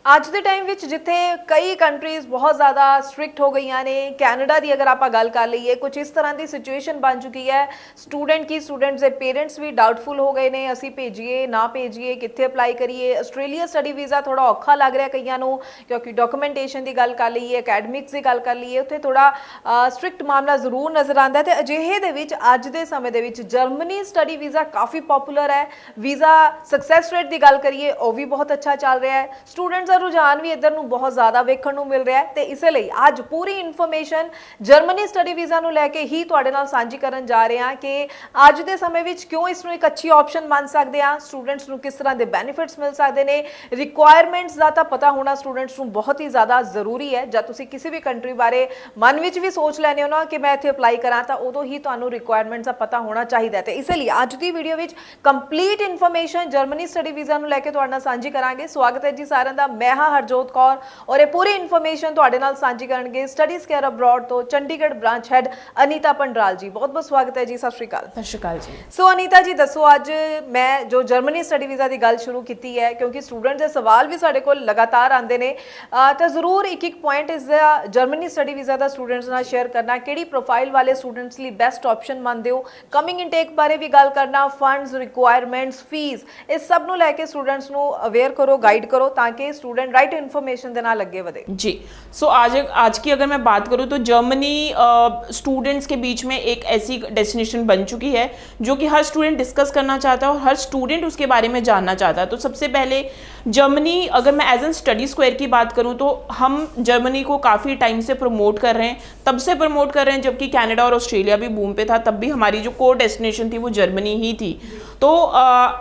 ਅੱਜ ਦੇ ਟਾਈਮ ਵਿੱਚ ਜਿੱਥੇ ਕਈ ਕੰਟਰੀਜ਼ ਬਹੁਤ ਜ਼ਿਆਦਾ ਸਟ੍ਰਿਕਟ ਹੋ ਗਈਆਂ ਨੇ, ਕੈਨੇਡਾ ਦੀ ਅਗਰ ਆਪਾਂ ਗੱਲ ਕਰ ਲਈਏ, ਕੁਝ ਇਸ ਤਰ੍ਹਾਂ ਦੀ ਸਿਚੁਏਸ਼ਨ ਬਣ ਚੁੱਕੀ ਹੈ। ਸਟੂਡੈਂਟਸ ਦੇ ਪੇਰੈਂਟਸ ਵੀ ਡਾਊਟਫੁਲ ਹੋ ਗਏ ਨੇ, ਅਸੀਂ ਭੇਜੀਏ ਨਾ ਭੇਜੀਏ, ਕਿੱਥੇ ਅਪਲਾਈ ਕਰੀਏ। ਆਸਟ੍ਰੇਲੀਆ ਸਟੱਡੀ ਵੀਜ਼ਾ ਥੋੜਾ ਔਖਾ ਲੱਗ ਰਿਹਾ ਕਈਆਂ ਨੂੰ, ਕਿਉਂਕਿ ਡਾਕੂਮੈਂਟੇਸ਼ਨ ਦੀ ਗੱਲ ਕਰ ਲਈਏ, ਅਕੈਡਮਿਕਸ ਦੀ ਗੱਲ ਕਰ ਲਈਏ, ਉੱਥੇ ਥੋੜਾ ਸਟ੍ਰਿਕਟ ਮਾਮਲਾ ਜ਼ਰੂਰ ਨਜ਼ਰ ਆਉਂਦਾ ਹੈ। ਤੇ ਅਜਿਹੇ ਦੇ ਵਿੱਚ ਅੱਜ ਦੇ ਸਮੇਂ ਦੇ ਵਿੱਚ ਜਰਮਨੀ ਸਟੱਡੀ ਵੀਜ਼ਾ ਕਾਫੀ ਪਪੂਲਰ ਹੈ। ਵੀਜ਼ਾ ਸਕਸੈਸ ਰੇਟ ਦੀ ਗੱਲ ਕਰੀਏ, ਉਹ ਵੀ ਬਹੁਤ ਅੱਛਾ ਚੱਲ ਰਿਹਾ ਹੈ। ਸਟੂਡੈਂਟਸ ਦਾ ਰੁਝਾਨ ਵੀ ਇੱਧਰ ਨੂੰ ਬਹੁਤ ਜ਼ਿਆਦਾ ਵੇਖਣ ਨੂੰ ਮਿਲ ਰਿਹਾ ਹੈ। ਤੇ ਇਸੇ ਲਈ ਅੱਜ ਪੂਰੀ ਇਨਫੋਰਮੇਸ਼ਨ ਜਰਮਨੀ ਸਟੱਡੀ ਵੀਜ਼ਾ ਨੂੰ ਲੈ ਕੇ ਹੀ ਤੁਹਾਡੇ ਨਾਲ ਸਾਂਝੀ ਕਰਨ ਜਾ ਰਹੇ ਹਾਂ ਕਿ ਅੱਜ ਦੇ ਸਮੇਂ ਵਿੱਚ ਕਿਉਂ ਇਸ ਨੂੰ ਇੱਕ ਅੱਛੀ ਆਪਸ਼ਨ ਮੰਨ ਸਕਦੇ ਹਾਂ, ਸਟੂਡੈਂਟਸ ਨੂੰ ਕਿਸ ਤਰ੍ਹਾਂ ਦੇ ਬੈਨੀਫਿਟਸ ਮਿਲ ਸਕਦੇ ਨੇ। ਰਿਕੁਆਇਰਮੈਂਟਸ ਦਾ ਤਾਂ ਪਤਾ ਹੋਣਾ ਸਟੂਡੈਂਟਸ ਨੂੰ ਬਹੁਤ ਹੀ ਜ਼ਿਆਦਾ ਜ਼ਰੂਰੀ ਹੈ। ਜਦ ਤੁਸੀਂ ਕਿਸੇ ਵੀ ਕੰਟਰੀ ਬਾਰੇ ਮਨ ਵਿੱਚ ਵੀ ਸੋਚ ਲੈਂਦੇ ਹੋ ਨਾ ਕਿ ਮੈਂ ਇੱਥੇ ਅਪਲਾਈ ਕਰਾਂ, ਤਾਂ ਉਦੋਂ ਹੀ ਤੁਹਾਨੂੰ ਰਿਕੁਆਇਰਮੈਂਟਸ ਦਾ ਪਤਾ ਹੋਣਾ ਚਾਹੀਦਾ ਹੈ। ਤੇ ਇਸੇ ਲਈ ਅੱਜ ਦੀ ਵੀਡੀਓ ਵਿੱਚ complete information Germany study visa ਨੂੰ ਲੈ ਕੇ ਤੁਹਾਡੇ ਨਾਲ ਸਾਂਝੀ ਕਰਾਂਗੇ। ਸਵਾਗਤ ਹੈ ਜੀ ਸਾਰਿਆਂ ਦਾ, ਮੈਂ ਹਾਂ ਹਰਜੋਤ ਕੌਰ ਔਰ ਇਹ ਪੂਰੀ ਇਨਫੋਰਮੇਸ਼ਨ ਤੁਹਾਡੇ ਨਾਲ ਸਾਂਝੀ ਕਰਨਗੇ ਸਟੱਡੀਜ਼ ਕੇਅਰ ਅਬਰੋਡ ਤੋਂ ਚੰਡੀਗੜ੍ਹ ਬ੍ਰਾਂਚ ਹੈਡ ਅਨੀਤਾ ਪੰਡਰਾਲ ਜੀ। ਬਹੁਤ ਬਹੁਤ ਸਵਾਗਤ ਹੈ ਜੀ। ਸਤਿ ਸ਼੍ਰੀ ਅਕਾਲ। ਸਤਿ ਸ਼੍ਰੀ ਅਕਾਲ ਜੀ। ਸੋ ਅਨੀਤਾ ਜੀ ਦੱਸੋ, ਅੱਜ ਮੈਂ ਜੋ ਜਰਮਨੀ ਸਟੱਡੀ ਵੀਜ਼ਾ ਦੀ ਗੱਲ ਸ਼ੁਰੂ ਕੀਤੀ ਹੈ, ਕਿਉਂਕਿ ਸਟੂਡੈਂਟ ਦੇ ਸਵਾਲ ਵੀ ਸਾਡੇ ਕੋਲ ਲਗਾਤਾਰ ਆਉਂਦੇ ਨੇ, ਤਾਂ ਜ਼ਰੂਰ ਇੱਕ ਪੁਆਇੰਟ ਇਸ ਦਾ ਜਰਮਨੀ ਸਟੱਡੀ ਵੀਜ਼ਾ ਦਾ ਸਟੂਡੈਂਟਸ ਨਾਲ ਸ਼ੇਅਰ ਕਰਨਾ। ਕਿਹੜੀ ਪ੍ਰੋਫਾਈਲ ਵਾਲੇ ਸਟੂਡੈਂਟਸ ਲਈ ਬੈਸਟ ਆਪਸ਼ਨ ਮੰਨਦੇ ਹੋ, ਕਮਿੰਗ ਇਨਟੇਕ ਬਾਰੇ ਵੀ ਗੱਲ ਕਰਨਾ, ਫੰਡਸ, ਰਿਕੁਆਇਰਮੈਂਟਸ, ਫੀਸ, ਇਸ सब ਨੂੰ ਲੈ ਕੇ स्टूडेंट्स ਨੂੰ अवेयर करो, गाइड करो, ताकि स्टूडेंट राइट इन्फॉर्मेशन ਦੇ ਨਾਲ ਅੱਗੇ ਵਧੇ जी। सो आज की अगर मैं बात करूँ तो जर्मनी स्टूडेंट्स के बीच में एक ऐसी डेस्टिनेशन बन चुकी है जो कि हर स्टूडेंट डिस्कस करना चाहता है और हर स्टूडेंट उसके बारे में जानना चाहता है। तो सबसे पहले जर्मनी, अगर मैं एज एन स्टडी स्क्वायर की बात करूँ तो हम जर्मनी को काफ़ी टाइम से प्रमोट कर रहे हैं, तब से प्रमोट कर रहे हैं जबकि कनाडा और ऑस्ट्रेलिया भी बूम पे था, तब भी हमारी जो कोर डेस्टिनेशन थी वो जर्मनी ही थी। तो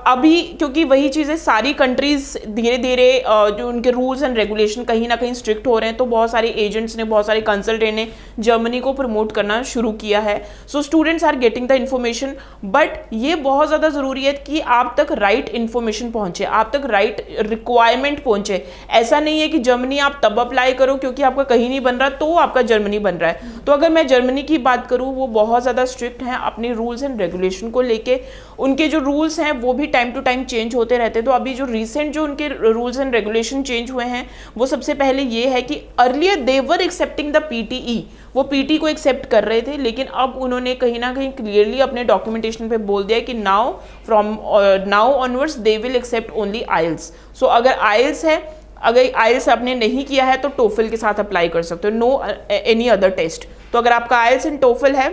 अभी क्योंकि वही चीज़ें सारी कंट्रीज़ धीरे धीरे जो उनके रूल्स एंड रेगुलेशन कहीं ना कहीं स्ट्रिक्ट हो रहे हैं, तो बहुत सारे एजेंट्स ने, बहुत सारे कंसल्टेंट ने जर्मनी को प्रमोट करना शुरू किया है। So students are getting the information, but ये बहुत ज़्यादा ज़रूरी है कि आप तक राइट इन्फॉर्मेशन पहुँचे, आप तक राइट रिक्वायरमेंट पहुँचे। ऐसा नहीं है कि जर्मनी आप तब अप्लाई करो क्योंकि आपका कहीं नहीं बन रहा तो आपका जर्मनी बन रहा है। तो अगर मैं जर्मनी की बात करूँ, वो बहुत ज़्यादा स्ट्रिक्ट हैं अपने रूल्स एंड रेगुलेशन को लेके। उनके जो रूल्स हैं वो भी टाइम टू टाइम चेंज होते रहते हैं। तो अभी जो रिसेंट जो उनके रूल्स एंड रेगुलेशन चेंज हुए हैं, वो सबसे पहले ये है कि earlier they were accepting the PTE, वो पीटी को एक्सेप्ट कर रहे थे, लेकिन अब उन्होंने कहीं ना कहीं क्लियरली अपने डॉक्यूमेंटेशन पे बोल दिया कि now onwards they will accept only IELTS. So अगर आइल्स है, अगर आइल्स आपने नहीं किया है तो टोफल के साथ अप्लाई कर सकते हो, नो एनी अदर टेस्ट। तो अगर आपका आइल्स एंड टोफल है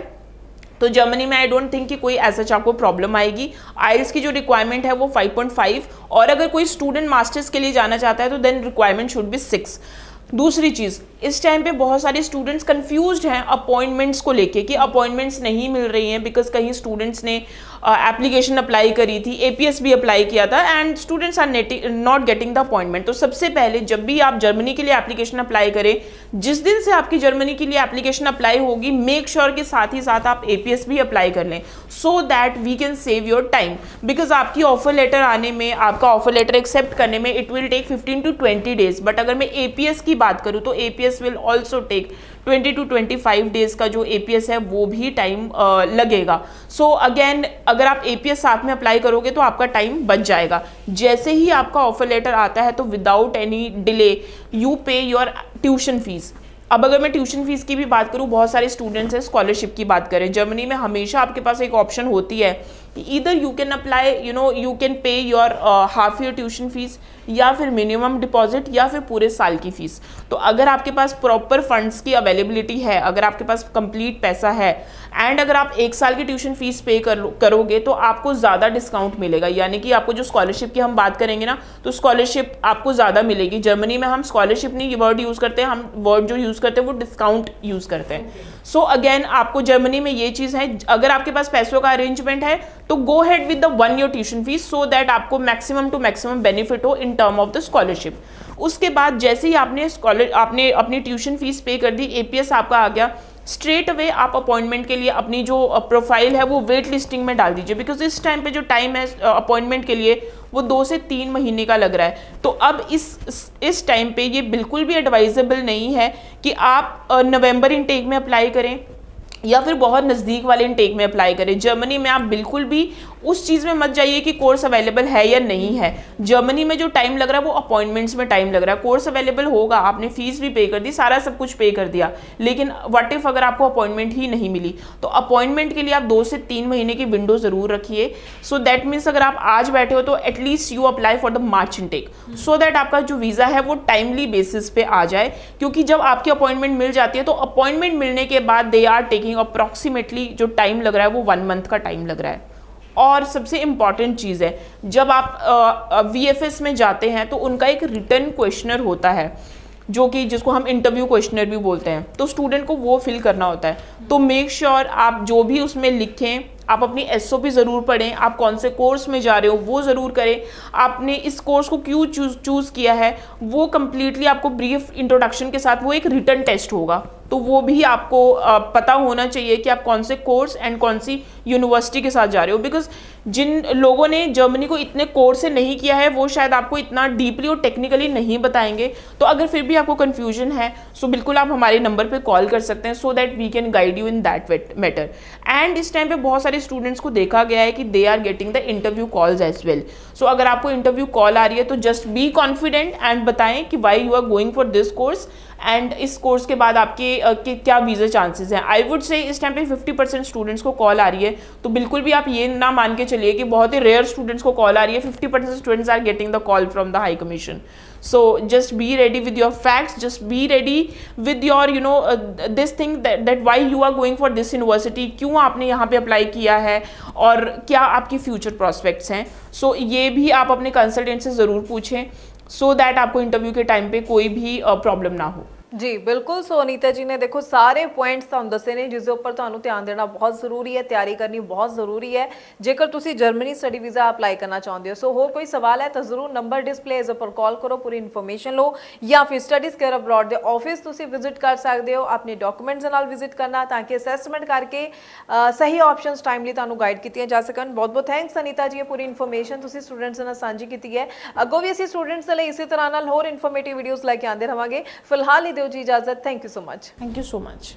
तो जर्मनी में आई डोंट थिंक कि कोई ऐसा आपको प्रॉब्लम आएगी। आइल्स की जो रिक्वायरमेंट है वो 5.5, और अगर कोई स्टूडेंट मास्टर्स के लिए जाना चाहता है तो देन रिक्वायरमेंट शुड बी 6। दूसरी चीज़, इस टाइम पे बहुत सारे स्टूडेंट्स कंफ्यूज्ड हैं अपॉइंटमेंट्स को लेके कि अपॉइंटमेंट्स नहीं मिल रही हैं, बिकॉज कहीं स्टूडेंट्स ने एप्लीकेशन अप्लाई करी थी, एपीएस भी अप्लाई किया था, and students are not getting the appointment. तो सबसे पहले जब भी आप जर्मनी के लिए एप्लीकेशन अप्लाई करें, जिस दिन से आपकी जर्मनी के लिए एप्लीकेशन अप्लाई होगी, मेक श्योर कि साथ ही साथ आप एपीएस भी अप्लाई कर लें, so that we can save your time. Because आपकी ऑफर लेटर आने में, आपका ऑफर लेटर एक्सेप्ट करने में it will take 15 to 20 days, but अगर मैं एपीएस की बात करूँ तो APS will also take 20 to 25 days का जो एपीएस है वो भी टाइम लगेगा। सो अगेन, अगर आप एपीएस साथ में अप्लाई करोगे तो आपका टाइम बच जाएगा। जैसे ही आपका ऑफर लेटर आता है तो विदाउट एनी डिले यू पे योर ट्यूशन फीस। अब अगर मैं ट्यूशन फीस की भी बात करूँ, बहुत सारे स्टूडेंट्स हैं, स्कॉलरशिप की बात करें, जर्मनी में हमेशा आपके पास एक ऑप्शन होती है कि इधर you can apply, you can pay your half year tuition fees, या फिर मिनिमम डिपॉजिट, या फिर पूरे साल की फीस। तो अगर आपके पास प्रॉपर फंड्स की अवेलेबिलिटी है, अगर आपके पास कंप्लीट पैसा है, एंड अगर आप 1 साल की ट्यूशन फीस पे करोगे तो आपको ज़्यादा डिस्काउंट मिलेगा। यानी कि आपको जो स्कॉलरशिप की हम बात करेंगे ना, तो स्कॉलरशिप आपको ज़्यादा मिलेगी। जर्मनी में हम स्कॉलरशिप नहीं वर्ड यूज़ करते हैं, हम वर्ड जो यूज़ करते हैं वो डिस्काउंट यूज़ करते हैं। सो अगेन, आपको जर्मनी में ये चीज़ है, अगर आपके पास पैसों का अरेंजमेंट है तो go ahead with the 1 year tuition fees, so that आपको मैक्सिमम टू मैक्सिमम बेनिफिट हो in term of the scholarship. उसके बाद जैसे ही आपने अपनी ट्यूशन फीस पे कर दी, एपीएस आपका आ गया, स्ट्रेट अवे आप अपॉइंटमेंट के लिए अपनी जो प्रोफाइल है वो वेट लिस्टिंग में डाल दीजिए, बिकॉज इस टाइम पे जो टाइम है अपॉइंटमेंट के लिए वो 2 से 3 महीने का लग रहा है। तो अब इस टाइम पे ये बिल्कुल भी एडवाइजेबल नहीं है कि आप नवंबर इनटेक में अप्लाई करें या फिर बहुत नज़दीक वाले इनटेक में अप्लाई करें। जर्मनी में आप बिल्कुल भी उस चीज़ में मत जाइए कि कोर्स अवेलेबल है या नहीं है। जर्मनी में जो टाइम लग रहा है वो अपॉइंटमेंट्स में टाइम लग रहा है। कोर्स अवेलेबल होगा, आपने फीस भी पे कर दी, सारा सब कुछ पे कर दिया, लेकिन व्हाट इफ अगर आपको अपॉइंटमेंट ही नहीं मिली, तो अपॉइंटमेंट के लिए आप 2 से 3 महीने की विंडो जरूर रखिए। सो दैट मीन्स अगर आप आज बैठे हो तो at least you apply for the March intake, so that आपका जो वीज़ा है वो टाइमली बेसिस पे आ जाए। क्योंकि जब आपकी अपॉइंटमेंट मिल जाती है तो अपॉइंटमेंट मिलने के बाद दे आर टेकिंग अप्रॉक्सीमेटली जो टाइम लग रहा है वो 1 मंथ का टाइम लग रहा है। और सबसे इम्पॉर्टेंट चीज़ है, जब आप VFS में जाते हैं तो उनका एक रिटर्न क्वेश्चनर होता है, जो कि जिसको हम इंटरव्यू क्वेश्चनर भी बोलते हैं, तो स्टूडेंट को वो फिल करना होता है। तो मेक श्योर आप जो भी उसमें लिखें, आप अपनी SOP ज़रूर पढ़ें, आप कौन से कोर्स में जा रहे हो वो ज़रूर करें, आपने इस कोर्स को क्यों चूज़ किया है वो कम्प्लीटली आपको ब्रीफ इंट्रोडक्शन के साथ, वो एक रिटर्न टेस्ट होगा, तो वो भी आपको पता होना चाहिए कि आप कौन से कोर्स एंड कौन सी यूनिवर्सिटी के साथ जा रहे हो। बिकॉज जिन लोगों ने जर्मनी को इतने कोर्स से नहीं किया है वो शायद आपको इतना डीपली और टेक्निकली नहीं बताएंगे। तो अगर फिर भी आपको कन्फ्यूजन है सो बिल्कुल आप हमारे नंबर पे कॉल कर सकते हैं, so that we can guide you in that matter. And इस टाइम पे बहुत सारे स्टूडेंट्स को देखा गया है कि they are getting the interview calls as well. So अगर आपको इंटरव्यू कॉल आ रही है तो जस्ट बी कॉन्फिडेंट एंड बताएं कि why you are going for this course and इस कोर्स के बाद आपके क्या वीज़ा चांसेस हैं। आई वुड से इस टाइम पे 50% स्टूडेंट्स को कॉल आ रही है, तो बिल्कुल भी आप ये ना मान के चलिए कि बहुत ही रेयर स्टूडेंट्स को कॉल आ रही है। 50% students are getting the call from the high commission. So just be ready with your facts, just be ready with your this thing that why you are going for this university, क्यों आपने यहाँ पे apply किया है और क्या आपकी future prospects हैं। सो ये भी आप अपने कंसल्टेंट से ज़रूर पूछें, सो दैट आपको इंटरव्यू के टाइम पे कोई भी प्रॉब्लम ना हो। जी बिल्कुल। सो अनीता जी ने देखो सारे पॉइंट्स ਤੁਹਾਨੂੰ ਦੱਸੇ ਨੇ ਜਿਸ ਦੇ ਉੱਪਰ ਤੁਹਾਨੂੰ ਧਿਆਨ ਦੇਣਾ ਬਹੁਤ ਜ਼ਰੂਰੀ ਹੈ, ਤਿਆਰੀ ਕਰਨੀ ਬਹੁਤ ਜ਼ਰੂਰੀ ਹੈ ਜੇਕਰ ਤੁਸੀਂ ਜਰਮਨੀ ਸਟੱਡੀ ਵੀਜ਼ਾ ਅਪਲਾਈ ਕਰਨਾ ਚਾਹੁੰਦੇ ਹੋ। ਸੋ ਹੋਰ ਕੋਈ ਸਵਾਲ ਹੈ ਤਾਂ ਜ਼ਰੂਰ ਨੰਬਰ ਡਿਸਪਲੇ ਇਸ ਉੱਪਰ ਕਾਲ ਕਰੋ, ਪੂਰੀ ਇਨਫੋਰਮੇਸ਼ਨ ਲਓ, ਜਾਂ ਫਿਰ ਸਟੱਡੀਜ਼ ਕੇਅਰ ਅਬਰੋਡ ਦੇ ਆਫਿਸ ਤੁਸੀਂ ਵਿਜ਼ਿਟ ਕਰ ਸਕਦੇ ਹੋ ਆਪਣੇ ਡਾਕੂਮੈਂਟਸ ਦੇ ਨਾਲ ਵਿਜ਼ਿਟ ਕਰਨਾ, ਤਾਂ ਕਿ ਅਸੈਸਮੈਂਟ ਕਰਕੇ ਸਹੀ ਆਪਸ਼ਨਸ ਟਾਈਮਲੀ ਤੁਹਾਨੂੰ ਗਾਈਡ ਕੀਤੀਆਂ ਜਾ ਸਕਣ। ਬਹੁਤ ਬਹੁਤ ਥੈਂਕਸ ਅਨੀਤਾ ਜੀ, ਇਹ ਪੂਰੀ ਇਨਫੋਰਮੇਸ਼ਨ ਤੁਸੀਂ ਸਟੂਡੈਂਟਸ ਨਾਲ ਸਾਂਝੀ ਕੀਤੀ ਹੈ। ਅੱਗੋਂ ਵੀ ਅਸੀਂ ਸਟੂਡੈਂਟਸ ਦੇ ਲਈ ਇਸੇ ਤਰ੍ਹਾਂ ਨਾਲ ਹੋਰ ਇਨਫੋਰਮੇਟਿਵ ਵੀਡੀਓਜ਼ ਲੈ ਕੇ ਆਉਂਦੇ ਰਹਾਂਗੇ। ਫਿਲਹਾਲ ਹੀ ਦਿਓ ਜੀ ਇਜਾਜ਼ਤ। Thank you so much. Thank you so much.